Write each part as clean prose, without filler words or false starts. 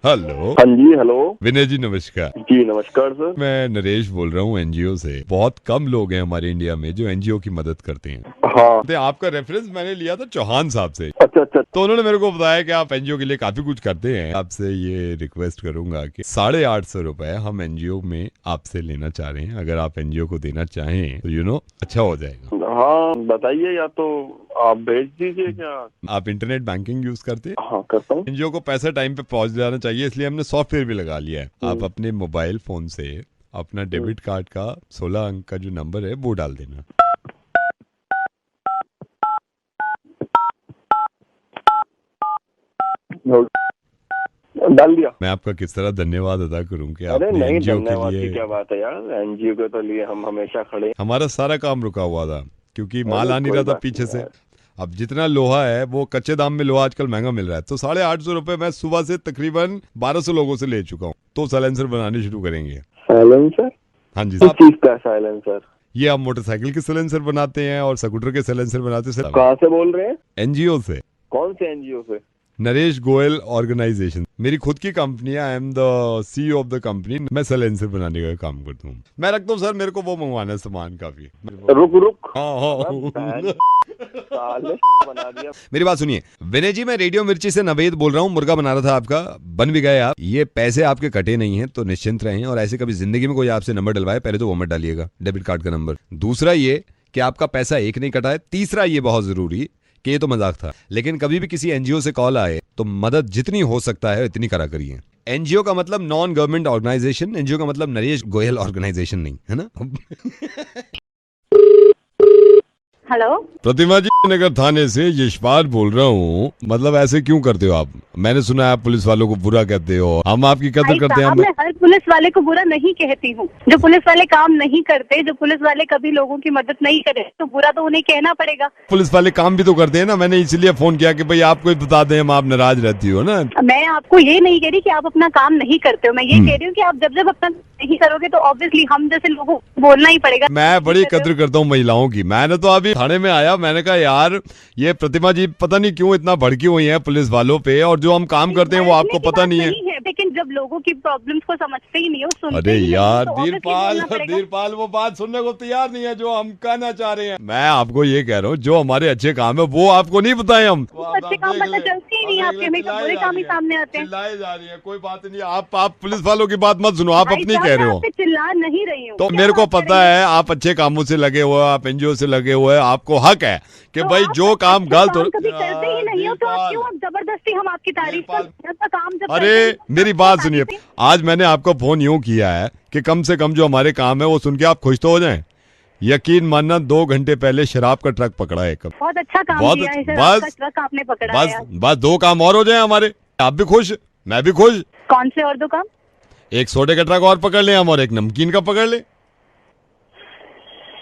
Hello. हाँ जी, hello. विनय जी नमस्कार। जी नमस्कार सर। मैं नरेश बोल रहा हूँ एनजीओ से। बहुत कम लोग हैं हमारे इंडिया में जो एनजीओ की मदद करते हैं। हाँ। तो आपका रेफरेंस मैंने लिया था चौहान साहब से। अच्छा अच्छा। तो उन्होंने मेरे को बताया कि आप एनजीओ के लिए काफी कुछ करते हैं। आपसे ये रिक्वेस्ट करूंगा कि 850 रुपए हम एनजीओ में आपसे लेना चाह रहे हैं। अगर आप एनजीओ को देना चाहें तो अच्छा हो जाएगा। हाँ बताइए, या तो आप भेज दीजिए। क्या आप इंटरनेट बैंकिंग यूज करते हैं? हाँ करता हूँ। एनजीओ को पैसा टाइम पे पहुंच जाना चाहिए, इसलिए हमने सॉफ्टवेयर भी लगा लिया है। आप अपने मोबाइल फोन से अपना डेबिट कार्ड का 16 अंक का जो नंबर है वो डाल देना। डाल दिया। मैं आपका किस तरह धन्यवाद अदा करूं कि अरे आपने नहीं, एनजीओ के धन्यवाद की लिए। क्या बात है यार, एनजीओ के तो लिए हम हमेशा खड़े हैं। हमारा सारा काम रुका हुआ था क्योंकि माल अरे आ नहीं कोई रहा था बात पीछे नहीं से। यार। अब जितना लोहा है वो कच्चे दाम में लोहा आजकल महंगा मिल रहा है, तो 850 रुपए मैं सुबह से तकरीबन 1200 लोगों से ले चुका हूँ। तो साइलेंसर बनाने शुरू करेंगे। साइलेंसर? हाँ जी किस साहब। चीज का साइलेंसर? ये आप मोटरसाइकिल के साइलेंसर बनाते हैं और स्कूटर के साइलेंसर बनाते हैं। कहाँ से बोल रहे हैं? एनजीओ से। कौन से एनजीओ से? नरेश गोयल ऑर्गेनाइजेशन मेरी खुद की कंपनी है। I am the CEO of the company. मैं साइलेंसर बनाने का काम करता हूँ। मैं रखता हूँ सर, मेरे को वो मंगवाना है सामान काफी। रुक रुक। हाँ। साले बना दिया। मेरी बात सुनिए विनय जी, मैं रेडियो मिर्ची से नवेद बोल रहा हूँ। मुर्गा बना रहा था आपका, बन भी गए आप। ये पैसे आपके कटे नहीं हैं तो निश्चिंत रहें। और ऐसे कभी जिंदगी में कोई आपसे नंबर डलवाए पहले तो वो मत डालिएगा, डेबिट कार्ड का नंबर। दूसरा ये कि आपका पैसा एक नहीं कटा है। तीसरा ये बहुत जरूरी कि ये तो मजाक था, लेकिन कभी भी किसी एनजीओ से कॉल आए तो मदद जितनी हो सकता है इतनी करा करिए। एनजीओ का मतलब नॉन गवर्नमेंट ऑर्गेनाइजेशन, एनजीओ का मतलब नरेश गोयल ऑर्गेनाइजेशन नहीं है ना। हेलो प्रतिमा जी, नगर थाने से यशपाल बोल रहा हूँ। मतलब ऐसे क्यों करते हो आप? मैंने सुना है आप पुलिस वालों को बुरा कहते हो। हम आपकी कदर करते हैं। मैं हर पुलिस वाले को बुरा नहीं कहती हूँ। जो पुलिस वाले काम नहीं करते, जो पुलिस वाले कभी लोगों की मदद नहीं करे, तो बुरा तो उन्हें कहना पड़ेगा। पुलिस वाले काम भी तो करते हैं ना। मैंने इसलिए फोन किया कि भाई आपको ही बता दें, हम आप नाराज रहती हो ना। मैं आपको ये नहीं कह रही कि आप अपना काम नहीं करते हो। मैं ये कह रही हूँ कि आप जब जब अपना नहीं करोगे तो ऑब्वियसली हम जैसे लोगों को बोलना ही पड़ेगा। मैं बड़ी कद्र करता हूँ महिलाओं की। मैंने तो अभी थाने में आया, मैंने कहा यार ये प्रतिमा जी पता नहीं क्यों इतना भड़की हुई है पुलिस वालों पे, और जो हम काम करते हैं वो आपको पता नहीं है। लेकिन जब लोगों की प्रॉब्लम्स को समझते ही नहीं हो, सुनते अरे ही यार नहीं हो, तो धीरपाल वो बात सुनने को तैयार नहीं है जो हम कहना चाह रहे हैं। मैं आपको ये कह रहा हूँ जो हमारे अच्छे काम है वो आपको नहीं बताए हम। अच्छे काम पता चलते ही नहीं, आपके हमेशा बुरे काम ही सामने आते हैं। चिल्लाए जा रही है, कोई बात नहीं। आप पुलिस वालों की बात मत सुनो, आप अपनी कह रहे हो। चिल्ला नहीं रही हूँ तो मेरे को पता है आप अच्छे कामों से लगे हुए, आप एनजीओ से लगे हुए, आपको हक है कि तो भाई जो काम गलत हो। कभी करते ही नहीं हो तो आप क्यों जबरदस्ती हम आपकी तारीफ का काम जब अरे मेरी बात सुनिए, आज मैंने आपको फोन यूं किया है कि कम से कम जो हमारे काम है वो सुन के आप खुश तो हो जाएं। यकीन मानना 2 घंटे पहले शराब का ट्रक पकड़ा है। बहुत अच्छा काम किया है, शराब का ट्रक आपने पकड़ा है। बस 2 काम और हो जाए हमारे, आप भी खुश मैं भी खुश। कौन से और 2 काम? एक सोडे का ट्रक और पकड़ ले हम, और एक नमकीन का पकड़ ले।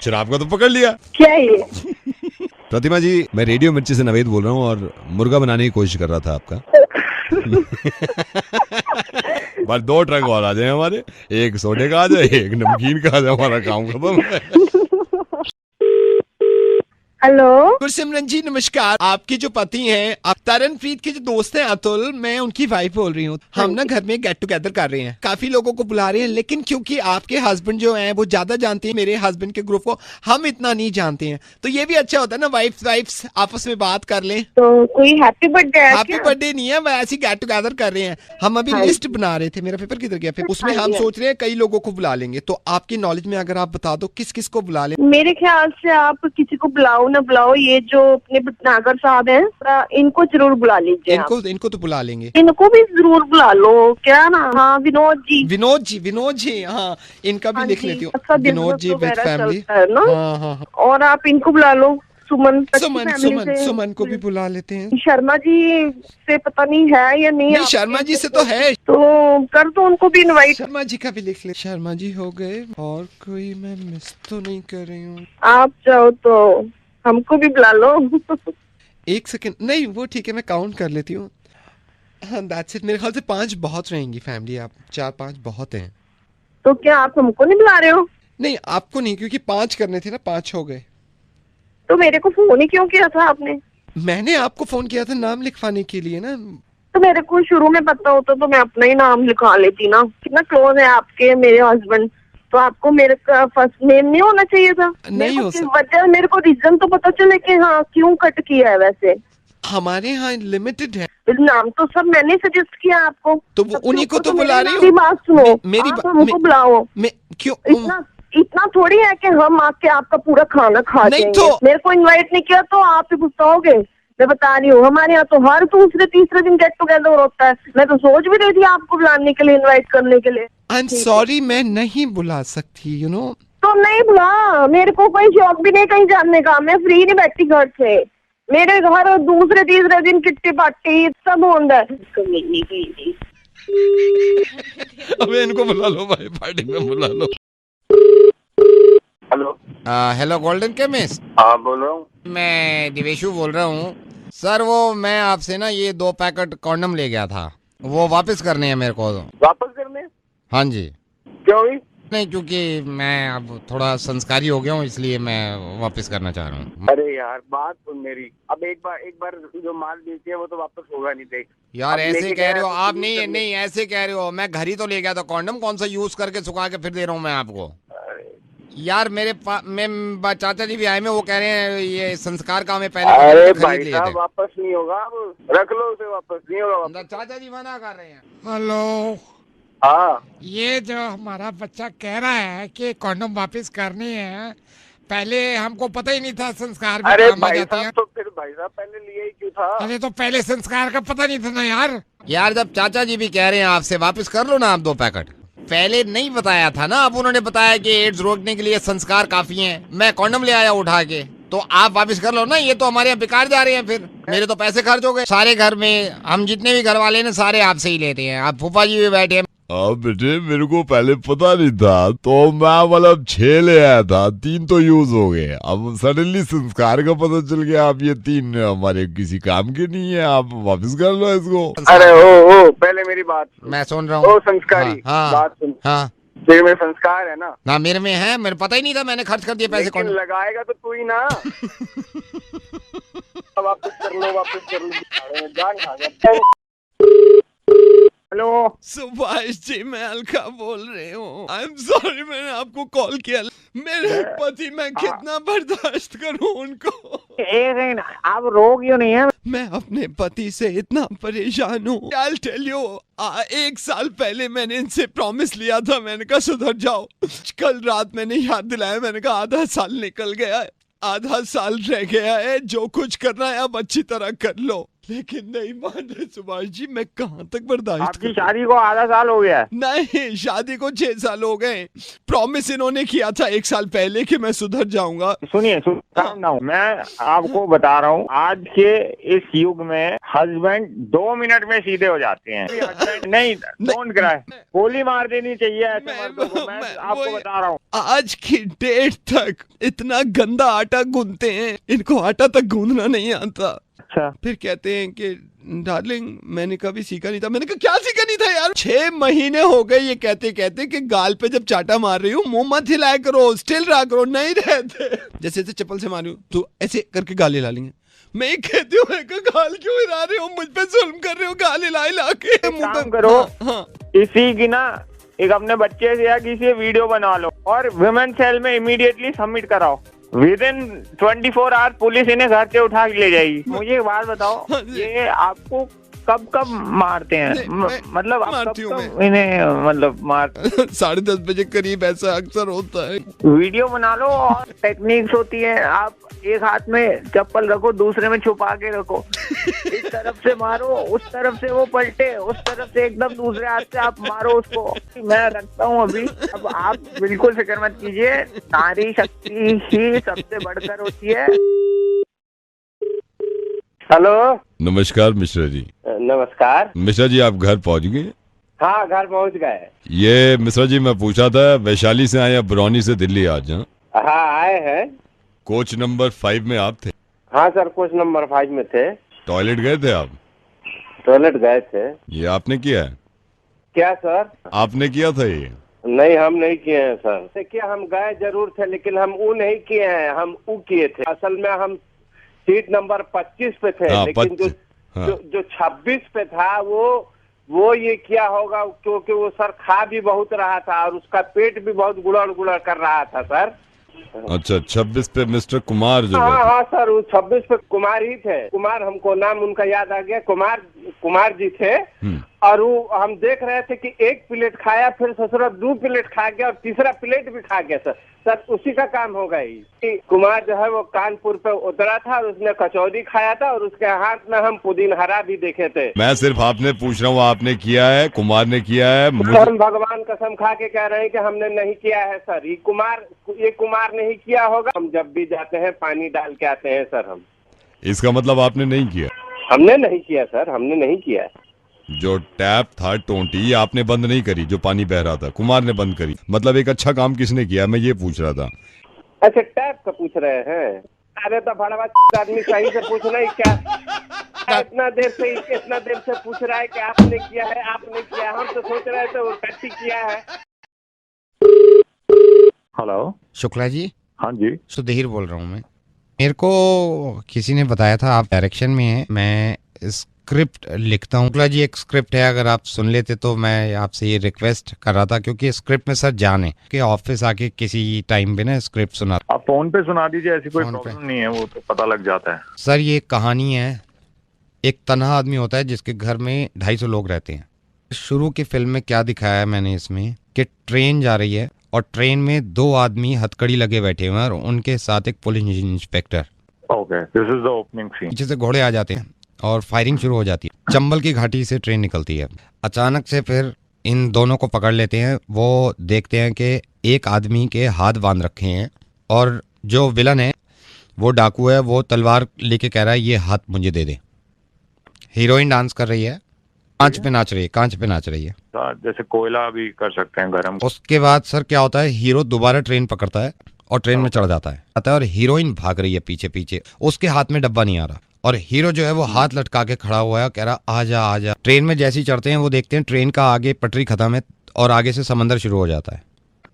शराब का तो पकड़ लिया। क्या ये? प्रतिमा जी, मैं रेडियो मिर्ची से नवेद बोल रहा हूँ और मुर्गा बनाने की कोशिश कर रहा था आपका। बस 2 ट्रक और आ जाए हमारे, एक सोडे का आ जाए, एक नमकीन का आ जाए, हमारा काम खत्म है। हेलो गुरसिमरन जी नमस्कार। आपके जो पति हैं, आप तरनप्रीत के जो दोस्त हैं अतुल, मैं उनकी वाइफ बोल रही हूँ। हम ना घर में गेट टुगेदर कर रहे हैं, काफी लोगों को बुला रहे हैं, लेकिन क्योंकि आपके हस्बैंड जो हैं वो ज्यादा जानते हैं मेरे हस्बैंड के ग्रुप को, हम इतना नहीं जानते हैं। तो ये भी अच्छा होता है ना, वाइफ्स आपस में बात कर लें। तो कोई हैप्पी बर्थडे? हैप्पी बर्थडे नहीं है, मैं ऐसी गेट टुगेदर कर रहे हैं। हम अभी लिस्ट बना रहे थे, मेरा पेपर किधर गया फिर, उसमें हम सोच रहे हैं कई लोगों को बुला लेंगे। तो आपकी नॉलेज में अगर आप बता दो किस किस को बुला लें। मेरे ख्याल से आप किसी को बुलाओ ना बुलाओ, ये जो अपने भटनागर साहब हैं इनको जरूर बुला लीजिए। इनको तो बुला लेंगे। इनको भी जरूर बुला लो। क्या ना? हाँ विनोद जी, हाँ इनका भी लिख लेती हूँ। अच्छा, विनोद जी विद फैमिली ना। हाँ। और आप इनको बुला लो। सुमन को भी बुला लेते हैं। शर्मा जी से पता नहीं है या नहीं शर्मा जी से तो है, तो कर दो उनको भी इनवाइट। शर्मा जी का भी लिख ले। शर्मा जी हो गए, और कोई मैं मिस तो नहीं कर रही हूँ? आप जाओ तो हमको भी बुला लो। 1 सेकंड, नहीं वो ठीक है, मैं काउंट कर लेती हूँ। हाँ दैट्स इट। मेरे ख्याल से 5 बहुत रहेंगी फैमिली, आप 4-5 बहुत हैं। तो क्या आप हमको नहीं बुला रहे हो? नहीं आपको नहीं, क्योंकि 5 करने थे ना, 5 हो गए। तो मेरे को फोन ही क्यों किया था आपने? मैंने आपको फोन किया था नाम लिखवाने के लिए ना। तो मेरे को शुरू में पता होता तो मैं अपना ही नाम लिखा लेती ना। कितना क्लोज है आपके मेरे हस्बैंड, तो आपको मेरे का फर्स्ट नेम नहीं होना चाहिए था? नहीं हो सकता। वजह मेरे को रीजन तो पता चले कि हाँ क्यों कट किया है। वैसे हमारे यहाँ लिमिटेड है। नाम तो सब मैंने सजेस्ट किया आपको, तो वो उन्हीं को तो मेरी बुला रही मेरी हूँ। बात सुनो, मेरी आप बा- हमको बुलाओ। क्यों? इतना थोड़ी है कि हम आके आपका पूरा खाना खा नहीं जाएंगे। तो- मेरे को इनवाइट नहीं किया तो आप ही गुस्साओगे। मैं बता रही हूँ, हमारे यहाँ तो हर दूसरे तीसरे दिन गेट टुगेदर होता है। मैं तो सोच भी रही थी आपको बुलाने के लिए, इनवाइट करने के लिए। आई एम सॉरी, मैं नहीं बुला सकती, यू नो। तो नहीं बुला, मेरे को कोई शौक भी नहीं कहीं जाने का। मैं फ्री नहीं बैठी घर से। मेरे घर दूसरे तीसरे दिन किट्टी पार्टी सब होता है। अबे इनको बुला लो भाई, पार्टी में बुला लो। हेलो। हेलो गोल्डन केमिस्ट, हाँ बोल रहा हूँ। मैं दिवेशु बोल रहा हूँ सर। वो मैं आपसे ना ये 2 पैकेट कॉन्डम ले गया था, वो वापस करने हैं मेरे को। वापस करने? हाँ जी। क्यों ही? नहीं, क्योंकि मैं अब थोड़ा संस्कारी हो गया हूँ, इसलिए मैं वापस करना चाह रहा हूँ। अरे यार बात सुन मेरी, अब एक बार जो माल बेची है वो तो वापस होगा नहीं। देख यार अब ऐसे लेके कह रहे गया हो तो आप, यूज नहीं करने- नहीं ऐसे कह रहे हो। मैं घर ही तो ले गया था कॉन्डम, कौन सा यूज करके सुखा के फिर दे रहा हूँ मैं आपको। यार मेरे चाचा जी भी आए में, वो कह रहे हैं ये संस्कार का हमें पहले अरे खरीद भाई लिए साहब थे। वापस नहीं होगा, अब रख लो उसे, वापस नहीं होगा वापस। चाचा जी मना कर रहे हैं। हेलो, हाँ ये जो हमारा बच्चा कह रहा है कि कॉन्डम वापस करनी है, पहले हमको पता ही नहीं था संस्कार भी अरे काम आ भाई जाते साहब, हैं। तो फिर भाई साहब पहले लिए ही क्यों था? अरे तो पहले संस्कार का पता नहीं था ना यार। यार जब चाचा जी भी कह रहे हैं आपसे, वापस कर लो ना आप 2 पैकेट। पहले नहीं बताया था ना, अब उन्होंने बताया कि एड्स रोकने के लिए संस्कार काफी हैं। मैं कॉन्डम ले आया उठा के, तो आप वापस कर लो ना। ये तो हमारे यहाँ बेकार जा रहे हैं, फिर मेरे तो पैसे खर्च हो गए सारे। घर में हम जितने भी घर वाले हैं ना, सारे आपसे ही लेते हैं। आप फूफा जी भी बैठे हैं। अब बेटे मेरे को पहले पता नहीं था, तो मैं मतलब 6 ले आया था, 3 तो यूज हो गए। अब सडनली संस्कार का पता चल गया, अब ये 3 हमारे किसी काम के नहीं है, आप वापस कर लो इसको। अरे ओ पहले मेरी बात सुन। मैं सुन रहा हूँ। ओ संस्कारी, हाँ, बात सुन। हाँ तेरे में संस्कार है ना? ना, मेरे में है, मेरे पता ही नहीं था, मैंने खर्च कर दिए पैसे। लेकिन कौन लगाएगा तो तू ही ना। वापस कर लो, वापस कर लो, जान खा गया। हेलो सुभाष जी, मैं अलका बोल रही हूँ। आई एम सॉरी, मैंने आपको कॉल किया। मेरे पति, मैं कितना बर्दाश्त करूँ उनको। आप रो क्यों नहीं है? मैं अपने पति से इतना परेशान हूँ। I'll tell you, 1 साल पहले मैंने इनसे प्रॉमिस लिया था, मैंने कहा सुधर जाओ। कल रात मैंने याद दिलाया, मैंने कहा आधा साल निकल गया है, आधा साल रह गया है, जो कुछ करना है अब अच्छी तरह कर लो। लेकिन नहीं मान रहे सुभाष जी, मैं कहाँ तक बर्दाश्त आपकी करूं? शादी को आधा साल हो गया है। नहीं, शादी को 6 साल हो गए। प्रॉमिस इन्होंने किया था 1 साल पहले कि मैं सुधर जाऊंगा। सुनिए काम ना, मैं आपको बता रहा हूँ, आज के इस युग में हस्बैंड 2 मिनट में सीधे हो जाते हैं। हस्बैंड नहीं, डोंट क्राई, गोली मार देनी चाहिए ऐसे मर्दों को। मैं आपको बता रहा हूँ, आज की डेट तक इतना गंदा आटा गूंथते हैं, इनको आटा तक गूंथना नहीं आता। अच्छा फिर कहते हैं कि डार्लिंग मैंने कभी सीखा नहीं था। मैंने कहा क्या सीखा नहीं था यार? 6 महीने हो गए ये कहते कहते कि गाल पे जब चाटा मार रही हूँ, मुंह मत हिलाया करो, स्टिल रहा करो। नहीं रहते, जैसे चप्पल से मारी हूँ तो ऐसे करके गाल हिला लेंगे। मैं ही कहती हूँ गाल क्यों हिला रहे हो, मुझ पे जुल्म कर रहे हो, गाल हिला हिला के मुंह काम पे। करो। हाँ। इसी की ना एक अपने बच्चे से या किसी से वीडियो बना लो और वुमेन सेल में इमीडिएटली सबमिट कराओ। विद इन 24 आवर्स पुलिस इन्हें घर से उठा के ले जाएगी। मुझे एक बात बताओ, हाँ जी। ये आपको कब कब मारते हैं? नहीं, मैं मतलब आप मारती हूँ कब इन्हें मतलब मार 10:30 बजे करीब ऐसा अक्सर होता है। वीडियो बना लो और टेक्निक्स होती है। आप एक हाथ में चप्पल रखो, दूसरे में छुपा के रखो। इस तरफ से मारो, उस तरफ से वो पलटे, उस तरफ से एकदम दूसरे हाथ से आप मारो उसको। मैं रखता हूँ अभी। अब आप बिल्कुल फिक्र मत कीजिए, नारी शक्ति ही सबसे बढ़कर होती है। हेलो नमस्कार मिश्रा जी। नमस्कार। मिश्रा जी आप घर पहुंच गए? हाँ घर पहुँच गए। ये मिश्रा जी मैं पूछा था, वैशाली से आए या बरौनी से दिल्ली आज? हाँ, हाँ आए हैं। कोच नंबर 5 में आप थे? हाँ सर, कोच नंबर 5 में थे। टॉयलेट गए थे आप? टॉयलेट गए थे। ये आपने किया है? क्या सर? आपने किया था ये? नहीं हम नहीं किए हैं सर। देखिए हम गए जरूर थे, लेकिन हम वो नहीं किए हैं, हम वो किए थे। असल में हम सीट नंबर 25 पे थे। हाँ, लेकिन जो हाँ। जो 26 पे था वो ये किया होगा, क्योंकि वो सर खा भी बहुत रहा था और उसका पेट भी बहुत गुड़ड़ गुड़ड़ कर रहा था सर। अच्छा, 26 पे मिस्टर कुमार जो हाँ बैठे। हाँ सर, वो 26 पे कुमार ही थे। कुमार, हमको नाम उनका याद आ गया, कुमार जी थे। और वो हम देख रहे थे कि एक प्लेट खाया, फिर ससुरा 2 प्लेट खा गया और तीसरा प्लेट भी खा गया सर उसी का काम होगा ही। कुमार जो है वो कानपुर पे उतरा था और उसने कचौरी खाया था और उसके हाथ में हम पुदीन हरा भी देखे थे। मैं सिर्फ आपने पूछ रहा हूँ, आपने किया है, कुमार ने किया है? हम भगवान कसम खा के कह रहे हैं कि हमने नहीं किया है सर। ये कुमार नहीं किया होगा। हम जब भी जाते हैं पानी डाल के आते हैं सर। हम इसका मतलब आपने नहीं किया? हमने नहीं किया सर, हमने नहीं किया। जो टैप था टोंटी आपने बंद नहीं करी, जो पानी बह रहा था कुमार ने बंद करी। मतलब एक अच्छा काम किसने किया, मैं ये पूछ रहा था। अच्छा, टैप का पूछ रहे हैं? अरे तो भड़वा आदमी सही से पूछना ही क्या, इतना देर से पूछ रहा है कि आपने किया है, आपने किया। हम तो सोच रहे थे वो टट्टी किया है। हेलो, शुक्ला जी। हाँ जी, सुधीर बोल रहा हूँ मैं। मेरे को किसी ने बताया था आप डायरेक्शन में हैं, मैं स्क्रिप्ट लिखता हूँ। शुक्ला जी, एक स्क्रिप्ट है, अगर आप सुन लेते तो मैं आपसे ये रिक्वेस्ट कर रहा था, क्योंकि स्क्रिप्ट में सर जान है कि ऑफिस आके किसी टाइम पे ना स्क्रिप्ट सुना। आप फोन पे सुना दीजिए, ऐसी कोई फोन पे। प्रॉब्लम नहीं है, वो तो पता लग जाता है। सर ये कहानी है, एक तन्हा आदमी होता है जिसके घर में 250 लोग रहते हैं। शुरू की फिल्म में क्या दिखाया है मैंने इसमें कि ट्रेन जा रही है और ट्रेन में 2 आदमी हथकड़ी लगे बैठे हुए हैं और उनके साथ एक police inspector. Okay, this is the opening scene. पीछे से घोड़े आ जाते हैं और फायरिंग शुरू हो जाती है। चंबल की घाटी से ट्रेन निकलती है। अचानक से फिर इन दोनों को पकड़ लेते हैं। वो देखते हैं कि एक आदमी के हाथ बांध रखे हैं और जो विलन है वो डाकू है, वो तलवार लेके कह रहा है ये हाथ मुझे दे दे। हीरोइन डांस कर रही है, कांच पे नाच रही है। जैसे कोयला भी कर सकते हैं गरम। उसके बाद सर क्या होता है, हीरो दोबारा ट्रेन पकड़ता है और ट्रेन में चढ़ जाता है और हीरोइन भाग रही है पीछे पीछे। उसके हाथ में डब्बा नहीं आ रहा और हीरो जो है वो हाथ लटका के खड़ा हुआ है, कह रहा आजा आजा। ट्रेन में जैसे ही चढ़ते हैं वो देखते हैं ट्रेन का आगे पटरी खत्म है और आगे से समंदर शुरू हो जाता है।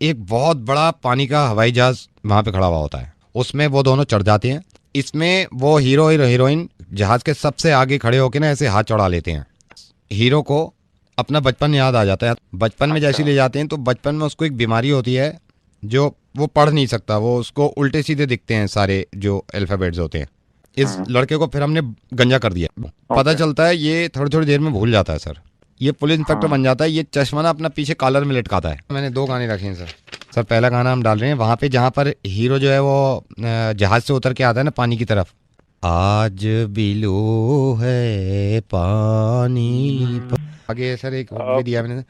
एक बहुत बड़ा पानी का हवाई जहाज वहां पे खड़ा हुआ होता है, उसमें वो दोनों चढ़ जाते हैं। इसमें वो हीरो और हीरोइन जहाज के सबसे आगे खड़े होकर ना ऐसे हाथ चढ़ा लेते हैं। हीरो को अपना बचपन याद आ जाता है। बचपन में जैसे ले जाते हैं तो बचपन में उसको एक बीमारी होती है जो वो पढ़ नहीं सकता, वो उसको उल्टे सीधे दिखते हैं सारे जो अल्फाबेट्स होते हैं। इस लड़के को फिर हमने गंजा कर दिया। पता चलता है ये थोड़ी थोड़ी देर में भूल जाता है सर। ये पुलिस इंस्पेक्टर बन जाता है। ये चश्मा ना अपना पीछे कॉलर में लटकाता है। मैंने 2 गाने रखे हैं सर। पहला गाना हम डाल रहे हैं वहाँ पे जहाँ पर हीरो जो है वो जहाज से उतर के आता है ना पानी की तरफ। आज बिलो है पानी आगे सर एक भी दिया मैंने,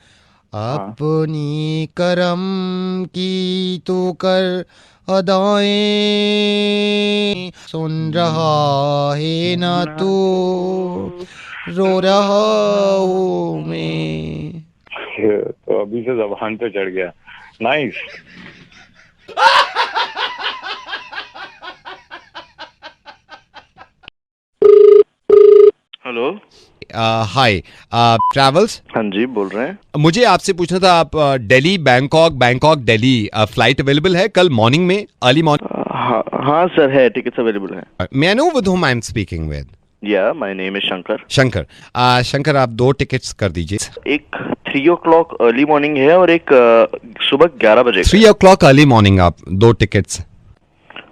अपनी करम की तो कर अदाएं, सुन रहा है ना तू रो रहा हूँ मैं। तो अभी से ज़बान पे चढ़ गया। नाइस। हेलो, हाय ट्रैवल्स। हाँ जी, बोल रहे हैं। मुझे आपसे पूछना था, आप Delhi Bangkok Delhi flight available है कल मॉर्निंग में, अर्ली मॉर्निंग? हाँ सर, है, टिकट्स अवेलेबल है। May I know with whom I am speaking with? Yeah my name is Shankar. Shankar आप 2 टिकट्स कर दीजिए। एक 3 o'clock अर्ली मॉर्निंग है और एक सुबह 11 बजे। 3 o'clock अर्ली मॉर्निंग आप 2 टिकट्स।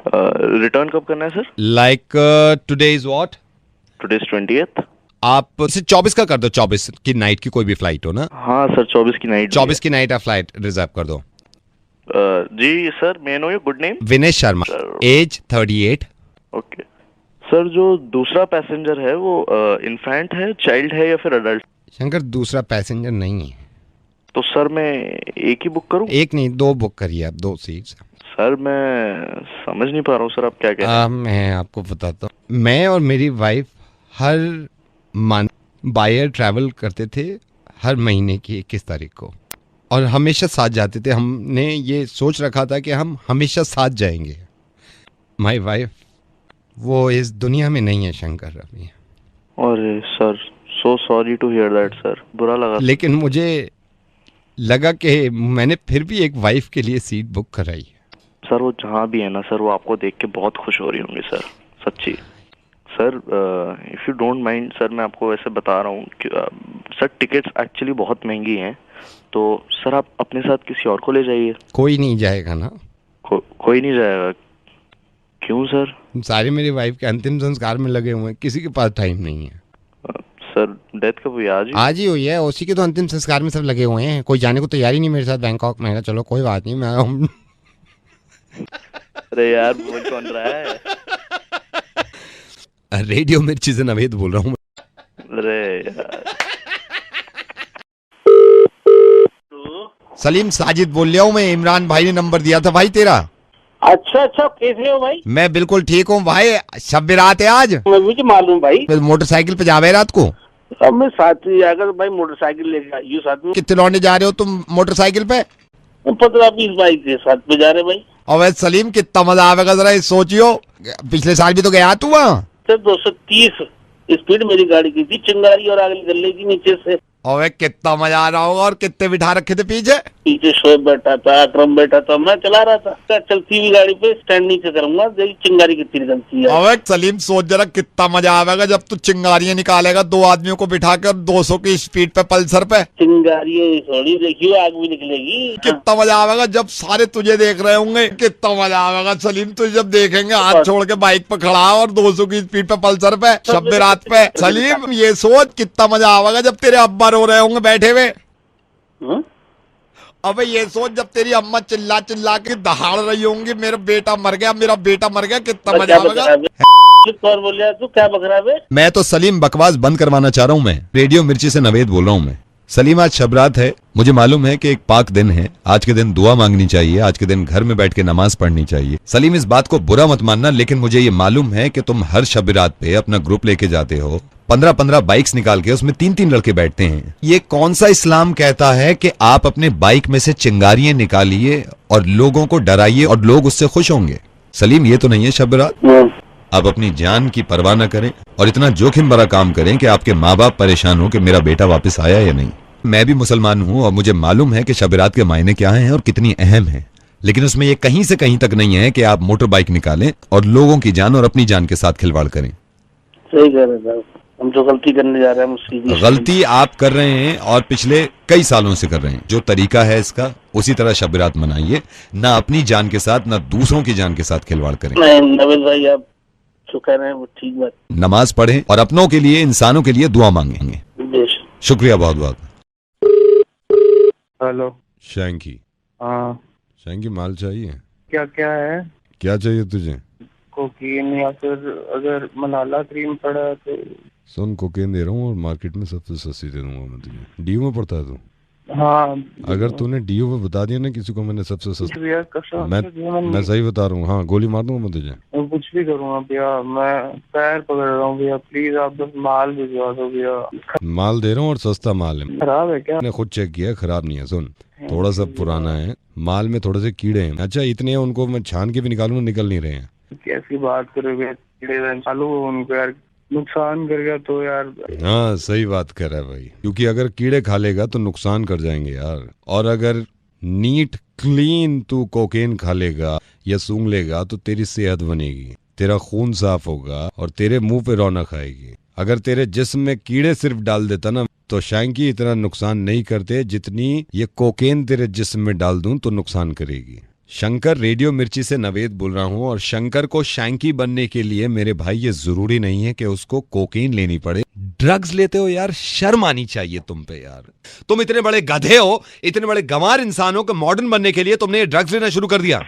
रिटर्न कब करना है sir? Like today is what? Today is 20th। आप इसे 24 का कर दो, 24 की नाइट की कोई भी फ्लाइट हो ना। हाँ सर, 24 की नाइट। 24 की नाइट आप फ्लाइट रिजर्व कर दो। जी sir, may I know your good name? Vinesh Sharma, age 38। Okay sir, जो दूसरा पैसेंजर है वो इन्फेंट है, चाइल्ड है या फिर अडल्ट? शंकर दूसरा पैसेंजर नहीं है। तो सर मैं एक ही बुक करूं? एक नहीं, 2 बुक करिए आप, 2 सीट्स। सर मैं समझ नहीं पा रहा हूँ सर, आप क्या कह रहे हैं? मैं आपको बताता हूँ। मैं और मेरी वाइफ हर मंथ बायर ट्रैवल करते थे, हर महीने की 21 तारीख को, और हमेशा साथ जाते थे। हमने ये सोच रखा था कि हम हमेशा साथ जाएंगे। माय वाइफ वो इस दुनिया में नहीं है शंकर अभी। अरे sir, so sorry to hear that sir, बुरा लगा। लेकिन मुझे लगा कि मैंने फिर भी एक वाइफ के लिए सीट बुक कराई। सर वो जहाँ भी है ना सर, वो आपको देख के बहुत खुश हो रही होंगी सर, सच्ची। Sir if you don't mind sir, मैं आपको वैसे बता रहा हूँ कि सर टिकट्स एक्चुअली बहुत महंगी हैं, तो सर आप अपने साथ किसी और को ले जाइए। कोई नहीं जाएगा ना? कोई नहीं जाएगा? क्यों सर? सारे मेरी वाइफ के अंतिम संस्कार में लगे हुए हैं, किसी के पास टाइम नहीं है। सर डेथ कब हुई? आज ही हुई है, उसी के तो अंतिम संस्कार में सब लगे हुए हैं। कोई जाने को तैयार ही नहीं मेरे साथ बैंकॉक। मैंने कहा चलो कोई बात नहीं, मैं अरे यार बोल कौन रहा है? रेडियो मिर्ची से नवेद बोल रहा हूँ। अरे यार सलीम साजिद बोल रहा हूँ मैं। इमरान भाई ने नंबर दिया था भाई तेरा। अच्छा, कैसे हो भाई? मैं बिल्कुल ठीक हूँ भाई। शब रात है आज। मुझे मालूम भाई। मोटरसाइकिल पे जावे रात को? अब मैं साथ में जाकर भाई मोटरसाइकिल लेकर आई हूँ साथ में। कितने लौंडे जा रहे हो तुम मोटरसाइकिल पे? 15-20 बाइक के साथ में जा रहे भाई। और सलीम कितना मजा आवेगा जरा सोचियो। पिछले साल भी तो गया तू वहाँ। 230 स्पीड मेरी गाड़ी की थी, चिंगारी और आगे गले की नीचे से। और कितना मजा आ रहा होगा। और कितने बिठा रखे थे पीछे शोएब बैठा था, अकरम बैठा था, मैं चला रहा था। चलती हुई गाड़ी पे स्टैंड नीचे करूंगा, चिंगारी कितनी निकलती है। और सलीम सोच जरा कितना मजा आवेगा जब तू चिंगारियां निकालेगा 2 आदमियों को बिठा कर 200 की स्पीड पे पल्सर पे। चिंगारियां थोड़ी देखियो, आग भी निकलेगी। कितना मजा आवेगा जब सारे तुझे देख रहे होंगे। कितना मजा आवेगा सलीम, तुझे जब देखेंगे हाथ छोड़ के बाइक पे खड़ा और 200 की स्पीड पे पल्सर पे शब रात पे। सलीम ये सोच कितना मजा आवेगा जब तेरे अब्बा रो रहे होंगे बैठे हुए। अबे ये सोच जब तेरी अम्मा चिल्ला चिल्ला के दहाड़ रही होंगी, मेरा बेटा मर गया, मेरा बेटा मर गया। कितना मजा आवेगा। कौन बोल रहा है तू? क्या बक रहा है? मैं तो सलीम बकवास बंद करवाना चाह रहा हूँ। मैं रेडियो मिर्ची से नवेद बोल रहा हूँ मैं। सलीम आज शब रात है, मुझे मालूम है कि एक पाक दिन है। आज के दिन दुआ मांगनी चाहिए, आज के दिन घर में बैठ के नमाज पढ़नी चाहिए। सलीम इस बात को बुरा मत मानना, लेकिन मुझे ये मालूम है कि तुम हर शब रात पे अपना ग्रुप लेके जाते हो। 15-15 बाइक्स निकाल के उसमें 3-3 लड़के बैठते हैं। ये कौन सा इस्लाम कहता है कि आप अपने बाइक में से चिंगारियां निकालिए और लोगों को डराइए और लोग उससे खुश होंगे? सलीम ये तो नहीं है शब रात। आप अपनी जान की परवाह न करें और इतना जोखिम भरा काम करें कि आपके माँ बाप परेशान हो कि मेरा बेटा वापस आया या नहीं। मैं भी मुसलमान हूँ और मुझे मालूम है कि शब रात के मायने क्या हैं और कितनी अहम है, लेकिन उसमें ये कहीं से कहीं तक नहीं है कि आप मोटर बाइक निकालें और लोगों की जान और अपनी जान के साथ खिलवाड़ करें। सही कह रहे हैं, हम जो गलती करने जा रहे हैं गलती आप कर रहे हैं और पिछले कई सालों से कर रहे हैं। जो तरीका है इसका उसी तरह शब रात मनाइए, ना अपनी जान के साथ ना दूसरों की जान के साथ खिलवाड़ करें। नहीं नवेद भाई, आप जो कह रहे हैं वो ठीक बात। नमाज पढ़ें और अपनों के लिए, इंसानों के लिए दुआ मांगेंगे। शुक्रिया बहुत बहुत। हेलो शैंकी। हाँ शैंकी, माल चाहिए? क्या है? क्या चाहिए तुझे? कोकीन या फिर अगर मलाला क्रीम पड़ा है तो। सुन, कोकेन दे रहा हूँ और मार्केट में सबसे सस्ती दे दूंगा मैं तुझे। डीयू में पड़ता है तू? हाँ, अगर तूने डीयू में बता दिया ना किसी को मैंने सबसे सस्ता, मैं सही बता रहा हूँ। हाँ, गोली मार दूंगा मैं तुझे। मैं कुछ भी करूँगा भैया, मैं पैर पकड़ रहा हूँ भैया, प्लीज आप बस माल भिजवा दो भैया। माल दे रहा हूँ और सस्ता माल है। खराब है क्या? मैंने खुद चेक किया, खराब नहीं है। सुन, थोड़ा सा पुराना है, माल में थोड़े से कीड़े हैं। अच्छा इतने हैं, उनको मैं छान के भी निकालूंगा, निकल नहीं रहे हैं। कैसी बात करोगे? कीड़े चालू उनको यार नुकसान कर गया तो यार। हाँ सही बात कर रहा है भाई, क्योंकि अगर कीड़े खा लेगा तो नुकसान कर जाएंगे यार। और अगर नीट क्लीन तू कोकेन खा लेगा या सूंघ लेगा तो तेरी सेहत बनेगी, तेरा खून साफ होगा और तेरे मुंह पे रौनक आएगी। अगर तेरे जिस्म में कीड़े सिर्फ डाल देता ना तो शैंकी इतना नुकसान नहीं करते जितनी ये कोकेन तेरे जिस्म में डाल दूं तो नुकसान करेगी। शंकर, रेडियो मिर्ची से नवेद बोल रहा हूँ। और शंकर को शैंकी बनने के लिए मेरे भाई ये जरूरी नहीं है कि उसको कोकेन लेनी पड़े। ड्रग्स लेते हो यार, शर्म आनी चाहिए तुम पे यार। तुम इतने बड़े गधे हो, इतने बड़े गंवार इंसानों को मॉडर्न बनने के लिए तुमने ये ड्रग्स लेना शुरू कर दिया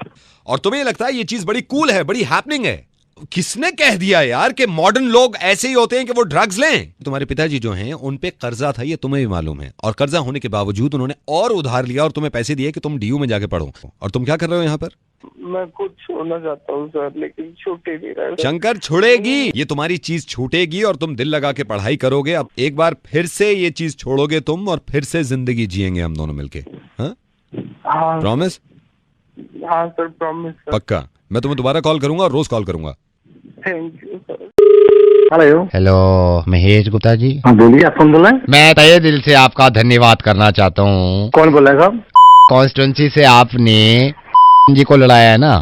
और तुम्हें लगता है ये चीज बड़ी कूल है, बड़ी हैपनिंग है। किसने कह दिया यार कि मॉडर्न लोग ऐसे ही होते हैं कि वो ड्रग्स लें? तुम्हारे पिताजी जो हैं उन पे कर्जा था, ये तुम्हें भी मालूम है, और कर्जा होने के बावजूद उन्होंने और उधार लिया और तुम्हें पैसे दिए कि तुम डीयू में जाके पढ़ो। और तुम क्या कर रहे हो यहाँ पर? मैं कुछ छोड़ना चाहता हूँ सर, लेकिन छूट ही नहीं रहा है। शंकर, छुड़ेगी ये तुम्हारी चीज, छूटेगी और तुम दिल लगा के पढ़ाई करोगे। अब एक बार फिर से ये चीज छोड़ोगे तुम और फिर से जिंदगी जिएंगे हम दोनों मिलके। हाँ प्रॉमिस? हाँ सर प्रॉमिस। पक्का? मैं तुम्हें दोबारा कॉल करूंगा और रोज कॉल करूंगा। Thank you sir. Hello Mahesh Gupta ji. हाँ बोलिए, आप कौन बोल रहे हैं? मैं तहे दिल से आपका धन्यवाद करना चाहता हूँ। कौन बोल रहा है साहब? कॉन्स्टिट्यूंसी से आपने जी को लड़ाया है ना?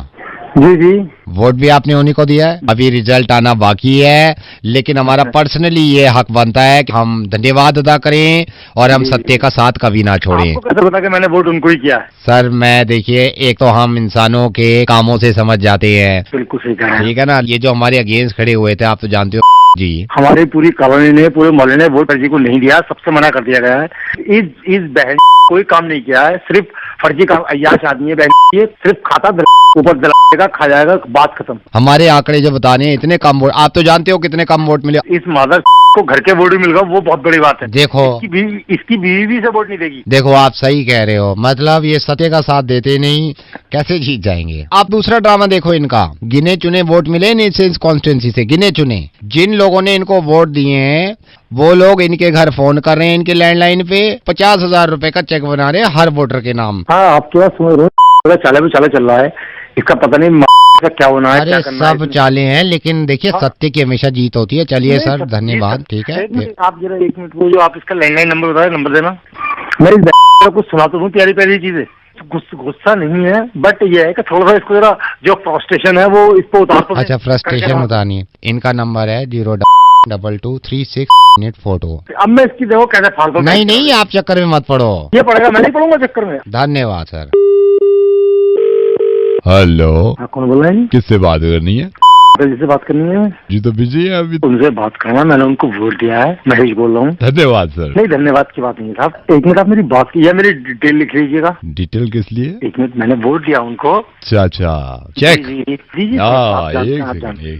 जी जी। वोट भी आपने उन्हीं को दिया है, अभी रिजल्ट आना बाकी है, लेकिन हमारा पर्सनली ये हक बनता है कि हम धन्यवाद अदा करें और हम सत्य का साथ कभी ना छोड़ें। आपको कैसे पता कि मैंने वोट उनको ही किया है? सर मैं देखिए, एक तो हम इंसानों के कामों से समझ जाते हैं। बिल्कुल सही कहा। ठीक है ना, ये जो हमारे अगेंस्ट खड़े हुए थे, आप तो जानते हो जी, हमारी पूरी कॉलोनी ने, पूरे मोहल्ले ने वोट फर्जी को नहीं दिया, सबसे मना कर दिया गया है। इस बहन कोई काम नहीं किया है, सिर्फ फर्जी काम, अय्याश आदमी है बहन, ये सिर्फ खाता ऊपर दिलाएगा, खा जाएगा, बात खत्म। हमारे आंकड़े जो बता रहे हैं इतने कम वोट, आप तो जानते हो कितने कम वोट मिले। इस मादर को घर के वोट भी मिल गया, वो बहुत बड़ी बात है। देखो इसकी बीवी भी से वोट नहीं देगी। देखो आप सही कह रहे हो, मतलब ये सत्य का साथ देते नहीं, कैसे जीत जाएंगे। आप दूसरा ड्रामा देखो इनका, गिने चुने वोट मिले इस कॉन्स्टिट्यूंसी से, गिने चुने। जिन लोगों ने इनको वोट दिए हैं वो लोग इनके घर फोन कर रहे हैं, इनके लैंडलाइन पे 50,000 रुपए का चेक बना रहे हैं हर वोटर के नाम। हाँ, आपके पास समझ रहे चाले चल रहा है, इसका पता नहीं का क्या होना है। अरे सब चाले हैं, लेकिन देखिए सत्य की हमेशा जीत होती है। चलिए सर, धन्यवाद। ठीक है, आप जरा 1 मिनट, वो जो आप इसका लैंडलाइन नंबर बताए, नंबर देना। मैं इस कुछ सुना तो हूँ, प्यारी प्यारी चीजें, गुस्सा नहीं है, बट ये है कि थोड़ा सा इसको जरा जो फ्रस्ट्रेशन है वो इसको उतार तो। अच्छा, फ्रस्ट्रेशन उतारनी है। इनका नंबर है 02236 फोटो। अब मैं इसकी देखो कैसे फालतू। नहीं, आप चक्कर में मत पड़ो, ये पड़ेगा, मैं नहीं पढ़ूंगा चक्कर में। धन्यवाद सर। हेलो, कौन बोल रहे हैं? किससे बात करनी है? जिससे बात करनी है जी तो बिजी है अभी। उनसे बात करना, मैंने उनको वोट दिया है, महेश बोल रहा हूँ। धन्यवाद सर। नहीं, धन्यवाद की बात नहीं है साहब। 1 मिनट आप मेरी बात की, या मेरी डिटेल लिख लीजिएगा। डिटेल किस लिए? 1 मिनट, मैंने वोट दिया उनको। अच्छा, चेक। जी, एक सेकंड,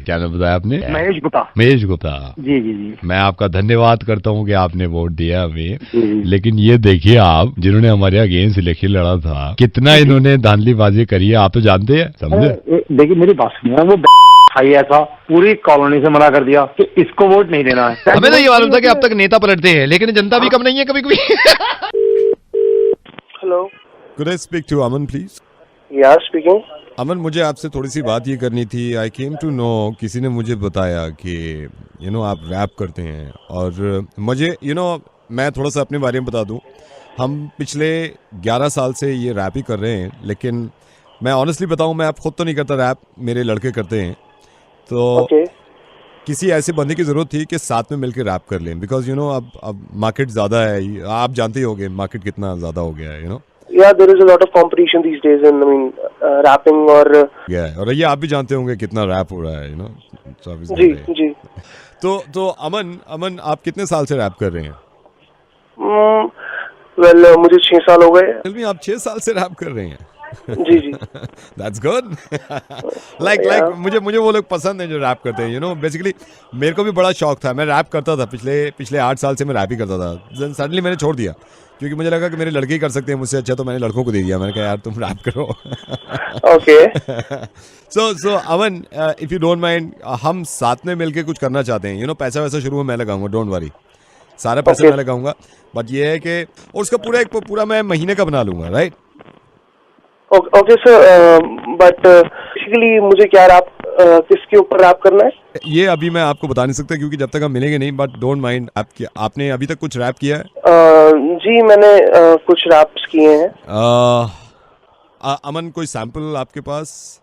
क्या नाम बताया आपने? महेश गुप्ता। महेश गुप्ता। जी जी जी। मैं आपका धन्यवाद करता हूँ कि आपने वोट दिया हमें, लेकिन ये देखिए आप, जिन्होंने हमारे अगेंस्ट इलेक्शन लड़ा था, कितना इन्होंने धांधलीबाजी करी है, आप तो जानते हैं, समझे? देखिए मेरी बात सुनिए, वो ऐसा पूरी कॉलोनी से मना कर दिया कि इसको वोट नहीं देना है। हमें तो ये मालूम था कि अब तक नेता पलटते हैं, लेकिन जनता भी कम नहीं है कभी कभी। Hello, Could I speak to Aman please? यार स्पीकिंग। अमन, मुझे आपसे थोड़ी सी बात ये करनी थी। आई केम टू नो, किसी ने मुझे बताया कि आप रैप करते हैं, और मुझे मैं थोड़ा सा अपने बारे में बता दूं। हम पिछले 11 साल से ये रैप ही कर रहे हैं, लेकिन मैं ऑनेस्टली बताऊं, मैं अब खुद तो नहीं करता रैप, मेरे लड़के करते हैं। तो किसी ऐसे बंदे की जरूरत थी कि साथ में मिलकर रैप कर लें, बिकॉज अब मार्केट ज्यादा है, आप जानते ही होंगे मार्केट कितना ज्यादा हो गया है। Yeah, there is a lot of competition these days in, rapping और ये आप भी जानते होंगे कितना रैप हो रहा है, जी जी। तो अमन आप कितने साल से रैप कर रहे हैं? मुझे 6 साल हो गए। आप 6 साल से रैप कर रहे हैं? जी जी। That's good. like मुझे वो लोग पसंद है जो रैप करते हैं। बेसिकली मेरे को भी बड़ा शौक था, मैं रैप करता था, पिछले 8 साल से मैं रैप ही करता था। सडनली मैंने छोड़ दिया क्योंकि मुझे लगा कि मेरे लड़के ही कर सकते हैं मुझसे अच्छा, तो मैंने लड़कों को दे दिया। मैंने कहा यार तुम रैप करो। Okay. So Aman, if you don't mind, हम साथ में मिलके कुछ करना चाहते हैं। पैसा वैसा शुरू में मैं लगाऊंगा, डोंट वरी, सारा पैसा मैं लगाऊंगा, बट ये है कि और उसका पूरा मैं महीने का बना लूंगा, right? Okay sir, but basically मुझे क्या रैप, किसके ऊपर रैप करना है ये अभी मैं आपको बता नहीं सकता क्योंकि जब तक हम मिलेंगे नहीं, बट डोंट माइंड। आपने अभी तक कुछ रैप किया है? जी मैंने कुछ रैप्स किए हैं। अमन, कोई सैंपल आपके पास?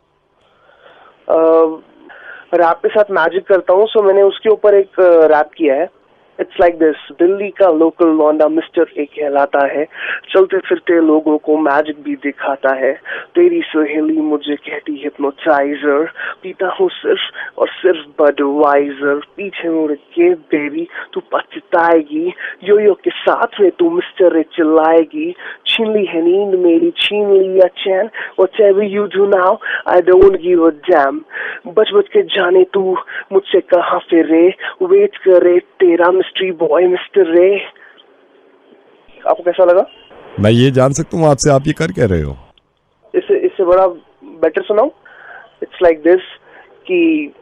रैप के साथ मैजिक करता हूँ, सो मैंने उसके ऊपर एक रैप किया है। इट्स लाइक दिस, दिल्ली का लोकल लौंडा मिस्टर ए कहलाता है, चलते फिरते लोगों को मैजिक भी दिखाता है, तेरी सहेली मुझे कहती हिप्नोटाइजर, पीता हूँ सिर्फ और सिर्फ बडवाइजर, पीछे मुड़ के बेबी तू पछताएगी, यो के साथ में तू मिस्टर ए चिल्लाएगी, छीन ली है नींद मेरी, छीन लिया चैन, whatever you do now I don't give a damn, बच के जाने तू मुझसे कहाँ फिरे, वेट करे तेरा मिस्ट्री बॉय मिस्टर रे। आपको कैसा लगा? मैं ये जान सकता हूँ आपसे, आप ये कर क्या रहे हो? इससे बड़ा बेटर सुनाऊं? इट्स लाइक दिस कि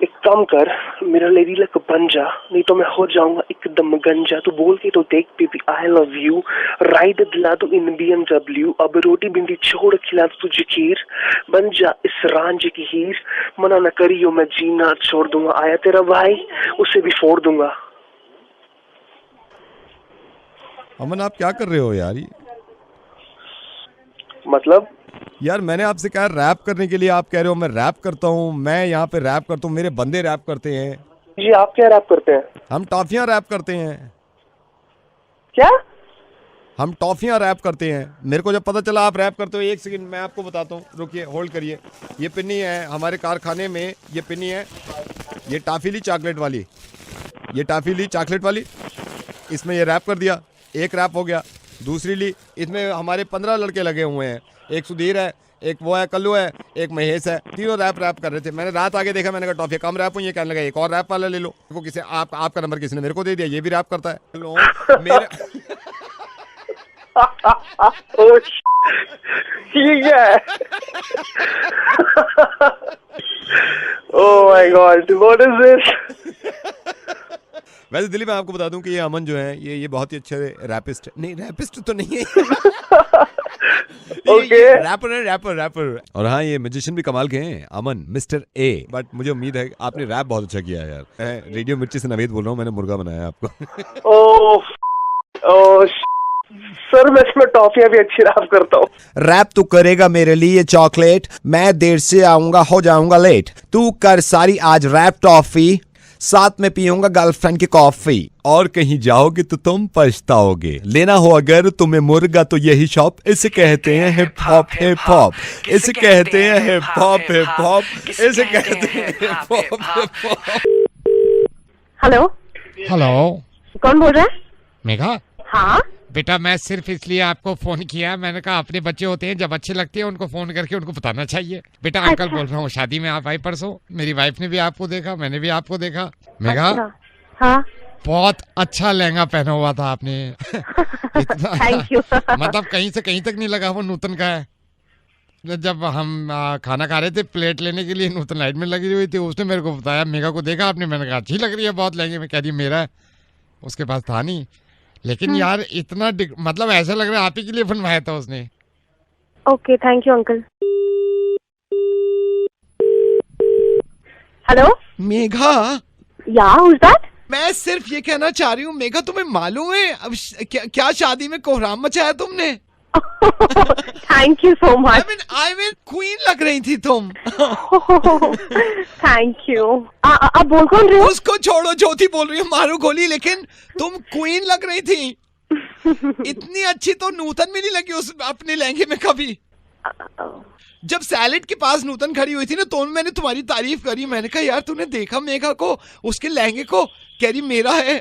एक काम कर, मेरा लेडी लक बन जा, नहीं तो मैं हो जाऊंगा एकदम गंजा, तू बोल के तो देख baby I love you, ride दिला दो इन BMW, अब रोटी भिंडी छोड़ खिला दो तुझे खीर, बन जा इस रांझे की हीर, मना न करियो मैं जीना छोड़ दूंगा, आया तेरा भाई उसे भी फोड़ दूंगा। अमन आप क्या कर रहे हो यार? मतलब यार मैंने आपसे कहा रैप करने के लिए, आप कह रहे हो मैं रैप करता हूँ, मैं यहाँ पे रैप करता हूँ, मेरे बंदे रैप करते हैं। जी आप क्या रैप करते हैं? हम टॉफियाँ रैप करते हैं। क्या? हम टॉफियाँ रैप करते हैं। मेरे को जब पता चला आप रैप करते हो, एक सेकंड मैं आपको बताता हूँ, रुकिए होल्ड करिए। ये पिन्नी है हमारे कारखाने में, ये पिन्नी है, ये टॉफी ली चॉकलेट वाली, ये टॉफी ली चॉकलेट वाली, इसमें ये रैप कर दिया, एक रैप हो गया। दूसरी ली, इसमें हमारे 15 लड़के लगे हुए हैं, एक सुधीर है, एक वो है कल्लू है, एक महेश है, तीनों रैप कर रहे थे। मैंने रात आगे देखा, मैंने कहा टॉफी कम रैप हुई है, कहने लगा एक और रैप वाला ले लो। को किसी आपका नंबर किसी ने मेरे को दे दिया, ये भी रैप करता है। लो मेरे ठीक है। ओह my God, what is this? वैसे दिल्ली में आपको बता दूं कि ये अमन जो है ये बहुत ही अच्छे रैपिस्ट, नहीं रैपिस्ट तो नहीं है ओके, रैपर। और हाँ ये म्यूजिशियन भी कमाल के हैं, अमन मिस्टर ए। बट मुझे उम्मीद है आपने रैप बहुत अच्छा किया यार। मैं रेडियो मिर्ची से नवेद बोल रहा हूँ, मैंने मुर्गा बनाया आपको। ओह सर, मैं इसमें टॉफियां भी अच्छी रैप करता हूँ। रैप तू करेगा मेरे लिए चॉकलेट, मैं देर से आऊंगा हो जाऊंगा लेट। तू कर सारी आज रैप टॉफी, साथ में पीऊंगा गर्लफ्रेंड की कॉफी। और कहीं जाओगे तो तुम पछताओगे, लेना हो अगर तुम्हें मुर्गा तो यही शॉप, इसे कहते हैं हिप हॉप हिप हॉप, इसे कहते हैं हिप हॉप हिप हॉप, इसे कहते हैं hip hop hip hop. Hello hello, कौन बोल रहा है? मेघा। हाँ बेटा मैं सिर्फ इसलिए आपको फोन किया, मैंने कहा अपने बच्चे होते हैं जब अच्छे लगते हैं उनको फोन करके उनको बताना चाहिए। बेटा अंकल बोल रहा हूँ, शादी में आप आई परसों, मेरी वाइफ ने भी आपको देखा, मैंने भी आपको देखा। मेघा हाँ बहुत अच्छा लहंगा पहना हुआ था आपने। Thank you. मतलब कहीं से कहीं तक नहीं लगा वो नूतन का है। जब हम खाना खा रहे थे, प्लेट लेने के लिए नूतन लाइट में लगी हुई थी, उसने मेरे को बताया मेघा को देखा आपने, मैंने कहा अच्छी लग रही है बहुत लहंगे में। कह रही मेरा है, उसके पास था नहीं। लेकिन यार इतना मतलब ऐसा लग रहा है आप ही के लिए बनवाया था उसने। Okay thank you uncle. Hello Megha. या हु इज दैट? मैं सिर्फ ये कहना चाह रही हूँ मेघा, तुम्हें मालूम है अब क्या शादी में कोहराम मचाया तुमने? Thank you so much. I mean queen लग रही थी तुम। Thank you. आप बोल कौन रहे हो? उसको छोड़ो, ज्योति बोल रही हूँ, मारो गोली। लेकिन तुम क्वीन लग रही थी। इतनी अच्छी तो नूतन भी नहीं लगी उस अपने लहंगे में कभी। जब सैलेड के पास नूतन खड़ी हुई थी ना, तो मैंने तुम्हारी तारीफ करी। मैंने कहा यार तूने देखा मेघा को, उसके लहंगे को? कह रही मेरा है।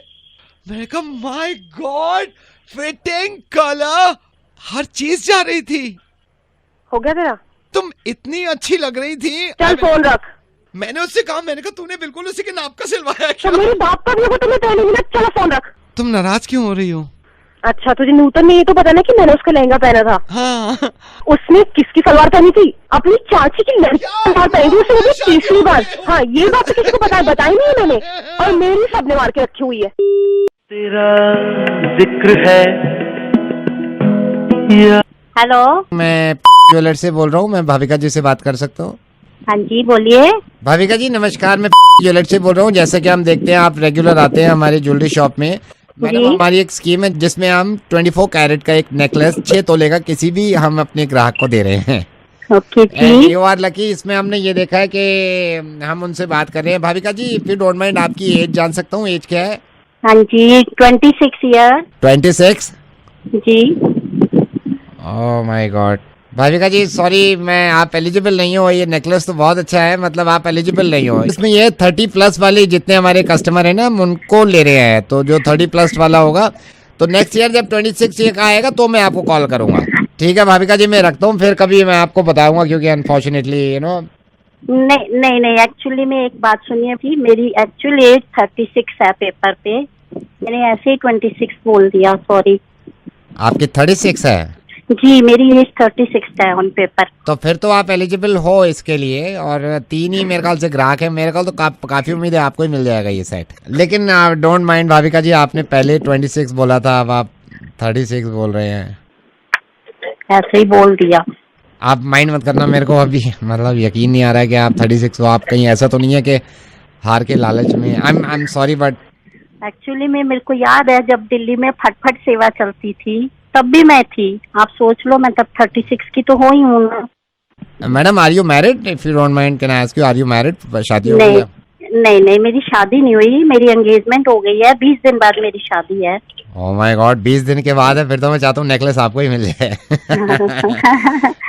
मैंने कहा माय गॉड, फिटिंग, कलर, हर चीज जा रही थी। हो गया तेरा? तुम इतनी अच्छी लग रही थी। चल फोन रख। मैंने उससे कहा, मैंने कहा तूने बिल्कुल उसी के नाप का सिलवाया क्या? तो मेरे बाप का भी तुम्हें पहले मिला। चलो फोन रख। तुम नाराज क्यों हो रही हो? अच्छा तुझे नूतन में ये तो पता ना कि मैंने उसका लहंगा पहना था। हाँ। उसने किसकी सलवार पहनी थी? अपनी चाची की लड़की सलवार पहनी थी उसने, तीसरी बार। हाँ ये बात तो किसी को बताई नहीं है मैंने, और मेरी सबने मार के रखी हुई है। तेरा जिक्र है। हेलो, मैं ज्वेलर से बोल रहा हूँ, मैं भाविका जी से बात कर सकता हूँ? हाँ जी बोलिए। भाविका जी नमस्कार, मैं ज्वेलर से बोल रहा हूँ। जैसे कि हम देखते हैं आप रेगुलर आते हैं हमारी ज्वेलरी शॉप में। मैडम हमारी एक स्कीम है जिसमें हम 24 कैरेट का एक नेकलेस 6 तोले का किसी भी हम अपने ग्राहक को दे रहे हैं। Okay you are lucky. इसमें हमने ये देखा है कि हम उनसे बात कर रहे हैं। Bhavika ji if you don't mind, आपकी एज जान सकता हूँ? एज क्या है? हाँ जी 26 ईयर। 26 जी। Oh my god. Bhavika ji sorry, मैं आप एलिजिबल नहीं हो। ये नेकलेस तो बहुत अच्छा है, मतलब आप एलिजिबल नहीं हो इसमें। ये 30+ वाले जितने हमारे कस्टमर है ना, हम उनको ले रहे हैं। तो जो 30+ वाला होगा, तो नेक्स्ट ईयर जब 26 ईयर का आएगा तो मैं आपको कॉल करूंगा। ठीक है भाविका जी, मैं रखता हूँ, फिर कभी मैं आपको बताऊंगा, क्योंकि अनफॉर्चुनेटली यू नो। नहीं एक्चुअली में एक बात सुनिए भी, मेरी एक्चुअली एज 36 है पेपर पे, मैंने ऐसे ही 26 बोल दिया, सॉरी। आपकी 36 है? जी मेरी एज 36 है ऑन पेपर। तो फिर तो आप एलिजिबल हो इसके लिए। और 3 ही मेरे ख्याल से ग्राहक है मेरे ख्याल, तो काफी उम्मीद है आपको ही मिल जाएगा ये सेट। लेकिन डोंट माइंड भाविका जी, आपने पहले 26 बोला था, अब आप 36 बोल रहे हैं। ऐसे ही बोल दिया। आप माइंड मत करना, मेरे को अभी मतलब यकीन नहीं आ रहा है कि आप 36 हो। आप कहीं ऐसा तो नहीं है कि हार के लालच में? I am sorry but actually में मेरे को याद है जब दिल्ली में फटफट सेवा चलती थी तब भी मैं थी। आप सोच लो, मैं तब 36 की तो हो ही हूँ ना। Madam are you married? If you don't mind can I ask you, are you married? शादी हो गई नहीं है? नहीं, मेरी शादी नहीं हुई, मेरी एंगेजमेंट हो गई है, 20 दिन बाद मेरी शादी है। ओह माय गॉड, 20 दिन के बाद है, फिर तो मैं चाहता हूँ नेकलेस आपको ही मिल जाए।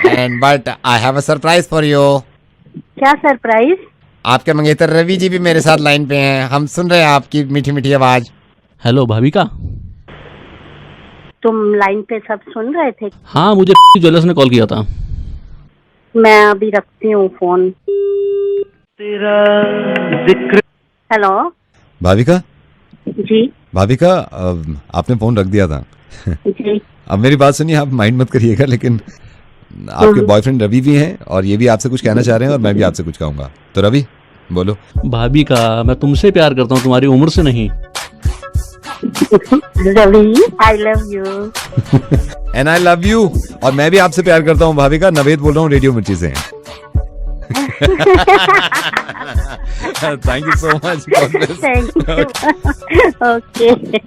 And but I have a surprise for you. क्या सरप्राइज? आपके मंगेतर रवि जी भी मेरे साथ लाइन पे हैं, हम सुन रहे हैं आपकी मीठी मीठी आवाज। हेलो भाविका। तुम लाइन पे सब सुन रहे थे? हाँ, मुझे ज्वेलर्स ने कॉल किया था। मैं अभी रखती हूँ फोन। तेरा जिक्र। हेलो भाविका। जी भाविका, आपने फोन रख दिया था। जी। अब मेरी बात सुनिए, आप माइंड मत करिएगा, लेकिन आपके बॉयफ्रेंड रवि भी हैं और ये भी आपसे कुछ कहना चाह रहे हैं और मैं भी आपसे कुछ कहूंगा। तो रवि बोलो। भाविका, मैं तुमसे प्यार करता हूँ, तुम्हारी उम्र से नहीं। Ravi, I love you. And I love you. और मैं भी आपसे प्यार करता हूँ भाविका। नवेद बोल रहा हूँ रेडियो मिर्ची से। Thank you so much. Thank you. Okay.